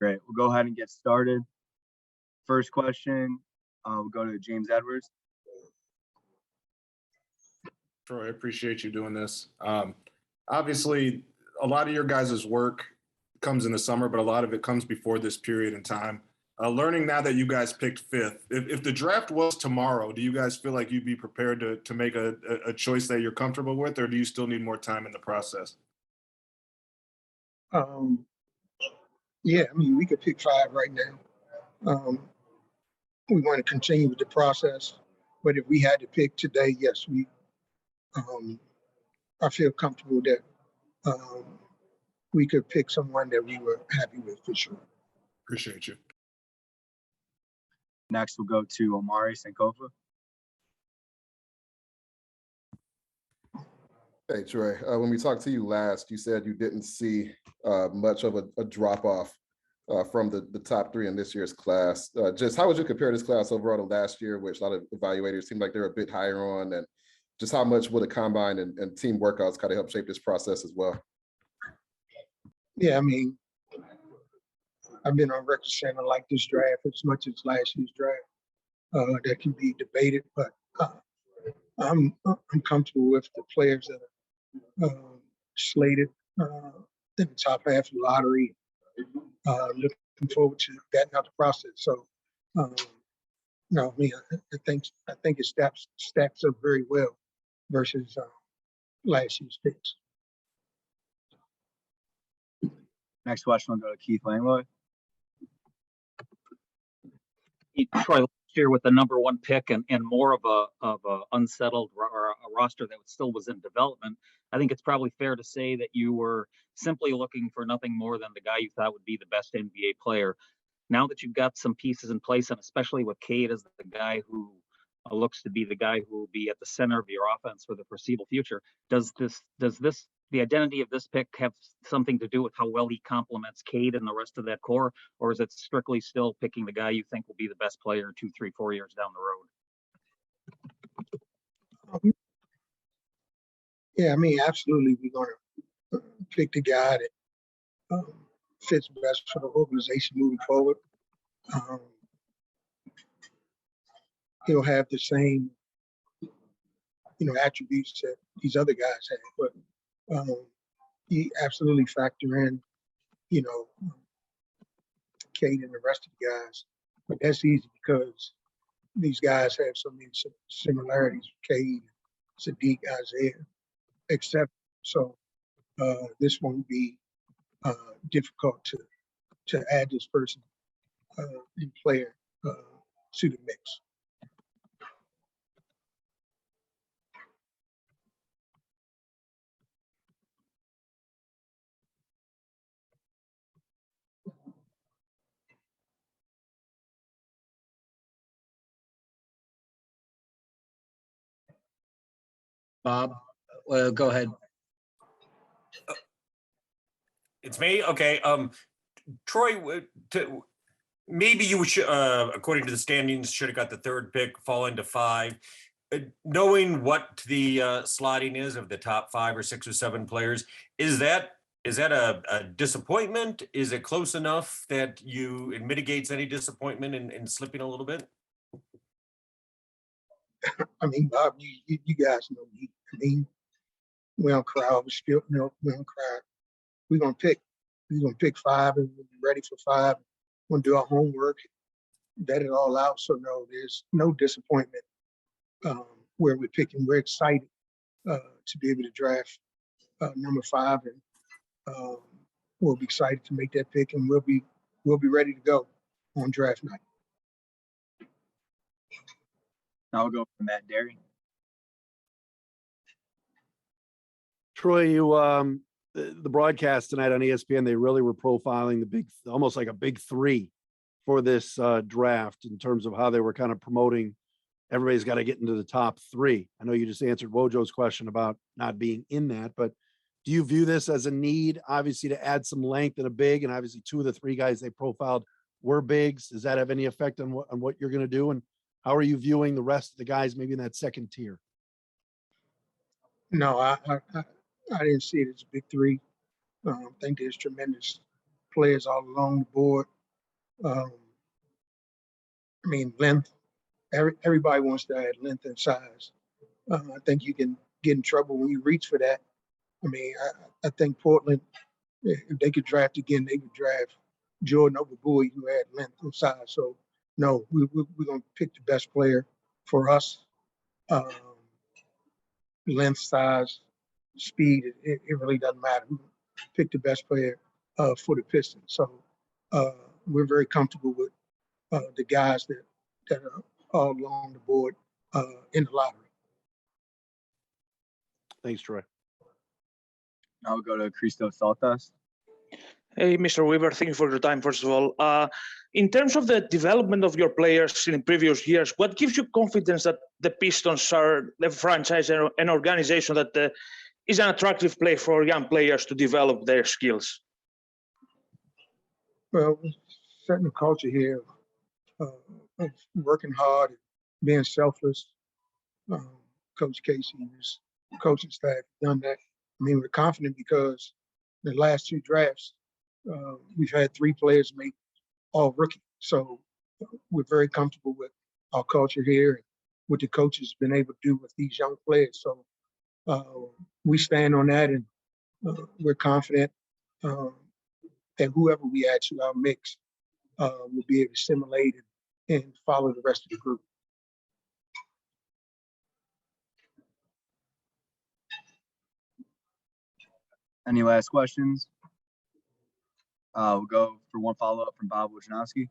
Great. We'll go ahead and get started. First question, we'll go to James Edwards. Troy, I appreciate you doing this. Obviously, a lot of your guys' work comes in the summer, but a lot of it comes before this period in time. Learning now that you guys picked fifth, if the draft was tomorrow, do you guys feel like you'd be prepared to make a choice that you're comfortable with, or do you still need more time in the process? Yeah, I mean, we could pick 5 right now. We want to continue with the process, but if we had to pick today, yes, I feel comfortable that we could pick someone that we were happy with for sure. Appreciate you. Next, we'll go to Omari Sankofa. Hey, Troy, when we talked to you last, you said you didn't see much of a drop-off from the top 3 in this year's class. Just how would you compare this class overall to last year, which a lot of evaluators seem like they're a bit higher on, and just how much would a combine and team workouts kind of help shape this process as well? Yeah, I mean, I've been on record saying I like this draft as much as last year's draft. That can be debated, but I'm comfortable with the players that are slated in the top half of the lottery. Looking forward to that out the process. So, no, I mean, I think it stacks up very well versus last year's picks. Next question, we'll go to Keith Langlois. Troy, last year with the number 1 pick and more of a unsettled or a roster that still was in development, I think it's probably fair to say that you were simply looking for nothing more than the guy you thought would be the best NBA player. Now that you've got some pieces in place, and especially with Cade as the guy who looks to be the guy who will be at the center of your offense for the foreseeable future, does the identity of this pick have something to do with how well he complements Cade and the rest of that core, or is it strictly still picking the guy you think will be the best player 2, 3, 4 years down the road? Yeah, I mean, absolutely, we're going to pick the guy that fits best for the organization moving forward. He'll have the same, attributes that these other guys have, but you absolutely factor in, Cade and the rest of the guys. But that's easy because these guys have so many similarities. Cade, Sadiq, Isaiah, except so this won't be difficult to add this person and player to the mix. Bob, well, go ahead. It's me. Okay. Troy, maybe you should, according to the standings, should have got the 3rd pick, fall into 5. Knowing what the slotting is of the top 5 or 6 or 7 players, is that a disappointment? Is it close enough that it mitigates any disappointment in slipping a little bit? I mean, Bob, you guys know me. I mean, we don't cry over spilt milk. We don't cry. We're gonna pick 5 and we'll be ready for 5. We're gonna do our homework, vet it all out. So no, there's no disappointment where we're picking. We're excited to be able to draft number 5, and we'll be excited to make that pick, and we'll be ready to go on draft night. Now we'll go for Matt Derry. Troy, you the broadcast tonight on ESPN, they really were profiling almost like a big 3 for this draft in terms of how they were kind of promoting everybody's got to get into the top 3. I know you just answered Wojo's question about not being in that, but do you view this as a need, obviously, to add some length in a big, and obviously 2 of the 3 guys they profiled were bigs? Does that have any effect on what you're going to do? And how are you viewing the rest of the guys maybe in that 2nd tier? No, I didn't see it as a big 3. I think there's tremendous players all along the board. I mean, length. Everybody wants to add length and size. I think you can get in trouble when you reach for that. I mean, I think Portland, if they could draft again, they would draft Jordan over Bowie, who had length and size. So, no, we're going to pick the best player for us. Length, size, speed, it really doesn't matter. We pick the best player for the Pistons. So we're very comfortable with the guys that are all along the board in the lottery. Thanks, Troy. Now we'll go to Christos Saltas. Hey, Mr. Weaver, thank you for your time, first of all. In terms of the development of your players in previous years, what gives you confidence that the Pistons are the franchise and an organization that is an attractive place for young players to develop their skills? Well, setting the culture here of working hard, being selfless. Coach Casey and his coaching staff have done that. I mean, we're confident because the last 2 drafts, we've had 3 players make all rookie. So we're very comfortable with our culture here and what the coaches have been able to do with these young players. So we stand on that, and we're confident that whoever we add to our mix will be able to assimilate and follow the rest of the group. Any last questions? We'll go for one follow-up from Bob Wojnowski.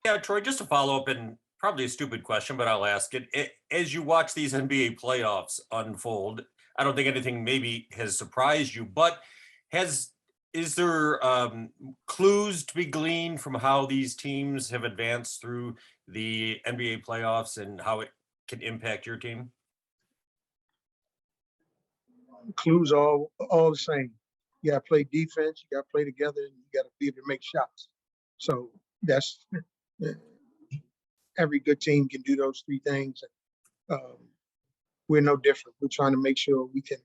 Yeah, Troy, just to follow up, and probably a stupid question, but I'll ask it. As you watch these NBA playoffs unfold, I don't think anything maybe has surprised you, but is there clues to be gleaned from how these teams have advanced through the NBA playoffs and how it can impact your team? Clues all the same. You got to play defense, you got to play together, and you got to be able to make shots. So that's every good team can do those 3 things. We're no different. We're trying to make sure we can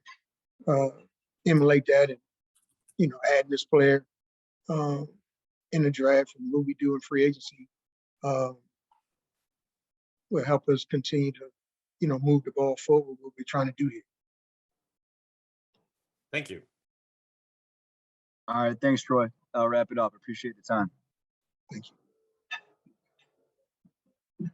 emulate that and, add this player in the draft and what we do in free agency will help us continue to, move the ball forward, what we're trying to do here. Thank you. All right, thanks, Troy. I'll wrap it up. Appreciate the time. Thank you.